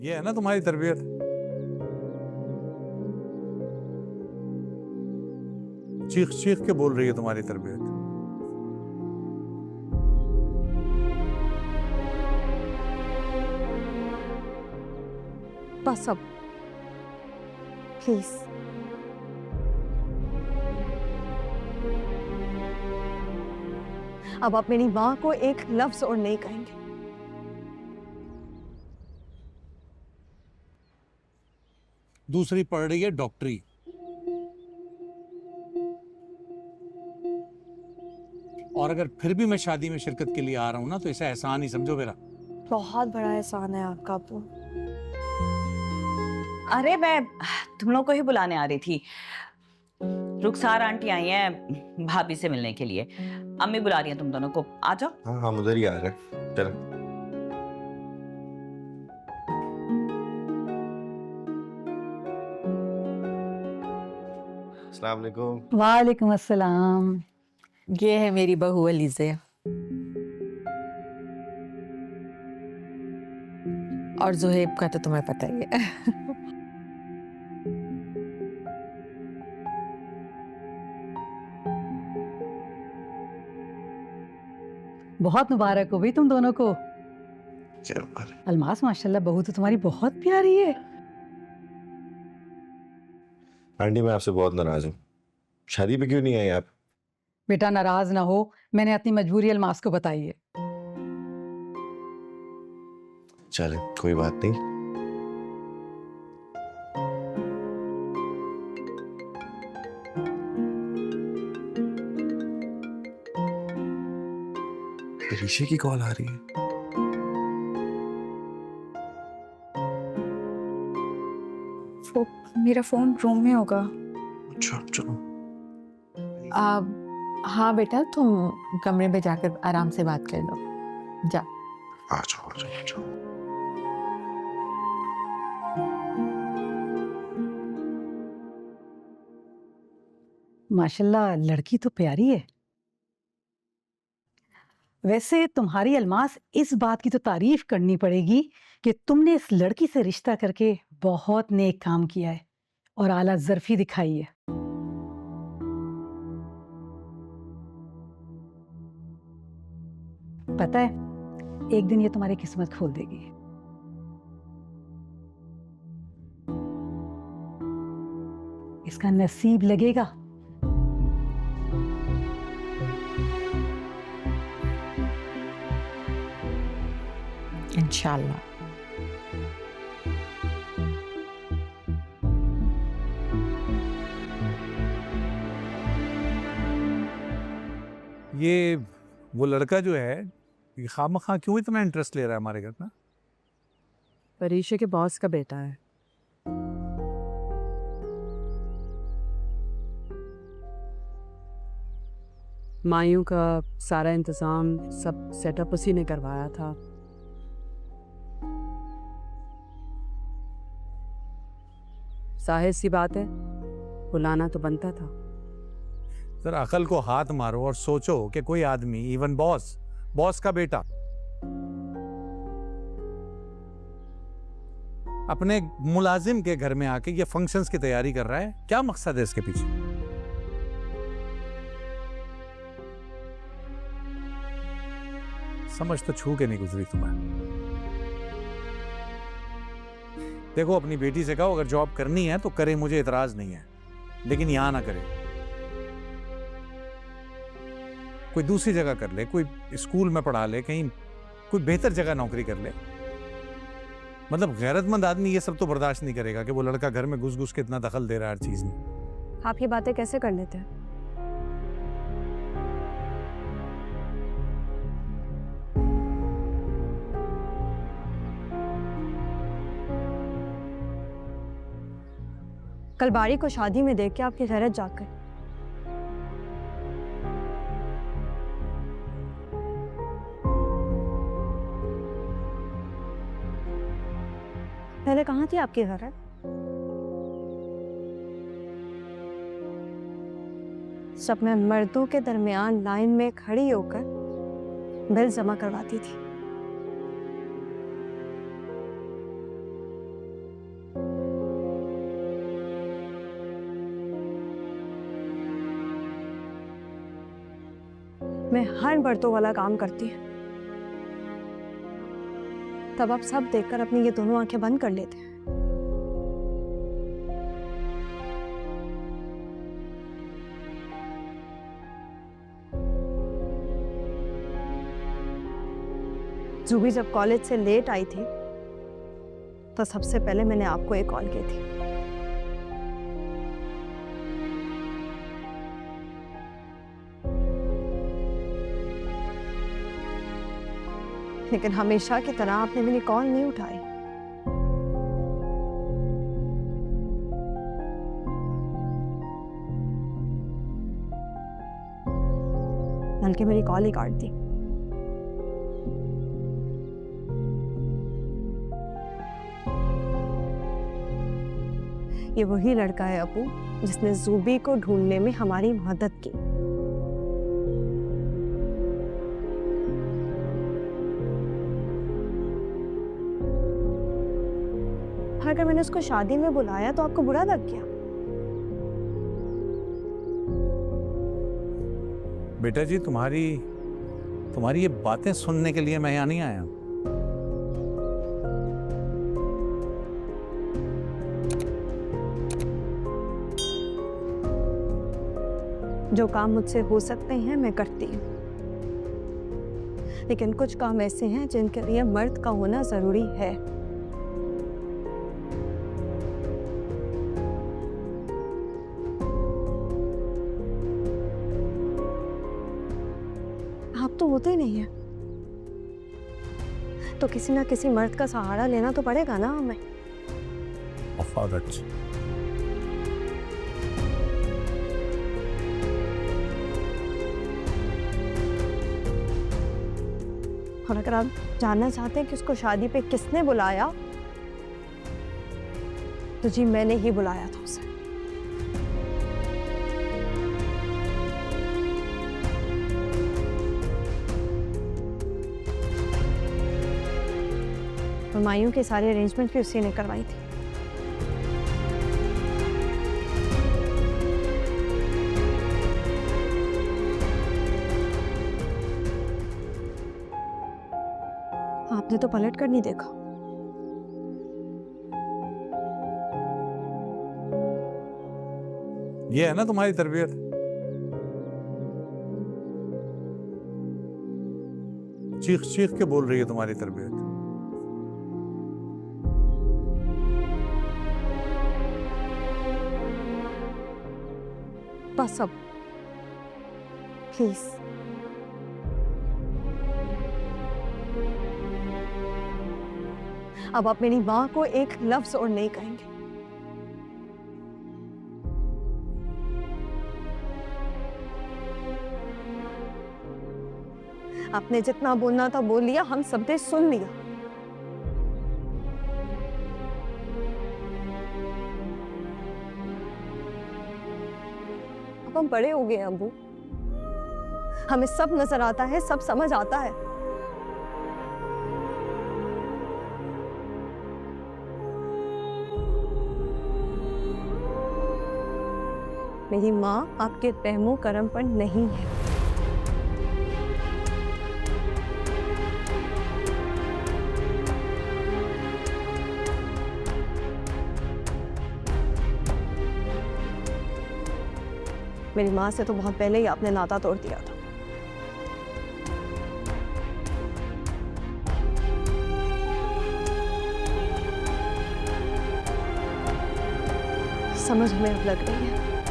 ये है ना तुम्हारी तरबियत। चीख चीख के बोल रही है तुम्हारी तरबियत। बस अब प्लीज। अब आप मेरी माँ को एक लफ्ज और नहीं कहेंगे। दूसरी पढ़ रही है डॉक्टरी। और अगर फिर भी मैं शादी में शिरकत के लिए आ रहा हूं ना, तो इसे एहसान ही समझो मेरा। बहुत बड़ा एहसान है आपका अब्बू। अरे मैं तुम लोग को ही बुलाने आ रही थी। रुखसार आंटी आई हैं भाभी से मिलने के लिए। अम्मी बुला रही हैं तुम दोनों को, आ जाओ। हाँ हम उधर ही आ रहे हैं, चलो। अस्सलाम वालेकुम। वालेकुम अस्सलाम। ये है मेरी बहू अलीज़े। और जुहेब का तो तुम्हें पता ही है। बहुत मुबारक हो भाई तुम दोनों को। क्या बात है? अलमास माशाल्लाह बहू तो तुम्हारी बहुत प्यारी है। आंटी मैं आपसे बहुत नाराज हूँ, शादी पे क्यों नहीं आई आप? बेटा नाराज ना हो, मैंने अपनी मजबूरी अलमास को बताई है। चले कोई बात नहीं। ऋषि की कॉल आ रही है। वो मेरा फोन रूम में होगा। अच्छा चलो। हाँ बेटा, तुम कमरे में जाकर आराम से बात कर लो, जा। आ जाओ आ जाओ आ जाओ। माशाल्लाह लड़की तो प्यारी है। वैसे तुम्हारी अलमास इस बात की तो तारीफ करनी पड़ेगी कि तुमने इस लड़की से रिश्ता करके बहुत नेक काम किया है और आला ज़र्फी दिखाई है। पता है, एक दिन ये तुम्हारी किस्मत खोल देगी। इसका नसीब लगेगा। इंशाल्लाह। ये वो लड़का जो है, ये खामखा क्यों इतना इंटरेस्ट ले रहा है हमारे घर में? परीशा के बॉस का बेटा है। मायूं का सारा इंतजाम सब सेटअप उसी ने करवाया था। जाहिर सी बात है, बुलाना तो बनता था। जरा अकल को हाथ मारो और सोचो कि कोई आदमी, इवन बॉस का बेटा, अपने मुलाजिम के घर में आके ये फंक्शंस की तैयारी कर रहा है। क्या मकसद है इसके पीछे? समझ तो छू के नहीं गुजरी तुम्हें। देखो अपनी बेटी से कहो अगर जॉब करनी है तो करे, मुझे इतराज नहीं है, लेकिन यहां ना करे। कोई दूसरी जगह कर ले, कोई स्कूल में पढ़ा ले, कहीं कोई बेहतर जगह नौकरी कर ले। मतलब गैरतमंद आदमी ये सब तो बर्दाश्त नहीं करेगा कि वो लड़का घर में घुस घुस के इतना दखल दे रहा है हर चीज में। आप ये बातें कैसे कर लेते हैं? कल बारी को शादी में देख के आपकी गैरत जाग गई। पहले कहाँ थी आपकी गैरत? सब मैं मर्दों के दरमियान लाइन में खड़ी होकर बिल जमा करवाती थी। मैं हर मर्दों वाला काम करती हूँ, तब आप सब देखकर अपनी ये दोनों आंखें बंद कर लेते हैं। जूबी जब कॉलेज से लेट आई थी तो सबसे पहले मैंने आपको एक कॉल की थी। लेकिन हमेशा की तरह आपने मेरी कॉल नहीं उठाई। बल्कि मेरी कॉल ही काट दी। ये वही लड़का है अपू जिसने जूबी को ढूंढने में हमारी मदद की। अगर मैंने उसको शादी में बुलाया तो आपको बुरा लग गया? बेटा जी, तुम्हारी ये बातें सुनने के लिए मैं यहाँ नहीं आया। जो काम मुझसे हो सकते हैं मैं करती हूँ, लेकिन कुछ काम ऐसे हैं जिनके लिए मर्द का होना जरूरी है। आप तो होते ही नहीं है, तो किसी ना किसी मर्द का सहारा लेना तो पड़ेगा ना हमें। और अगर आप जानना चाहते हैं कि उसको शादी पे किसने बुलाया, तो जी मैंने ही बुलाया था उसे। और मायूं के सारे अरेंजमेंट भी उसी ने करवाई थी। आपने तो पलट कर नहीं देखा। ये है ना तुम्हारी तरबियत। चीख चीख के बोल रही है तुम्हारी तरबियत। बस अब प्लीज। अब आप मेरी माँ को एक लफ्ज और नहीं कहेंगे। आपने जितना बोलना था बोल लिया, हम सबने सुन लिया। अब हम बड़े हो गए हैं अब्बू, हमें सब नजर आता है, सब समझ आता है। मेरी माँ आपके रहमो करम पर नहीं है। मेरी माँ से तो बहुत पहले ही आपने नाता तोड़ दिया था। समझ हमें अब लग रही है।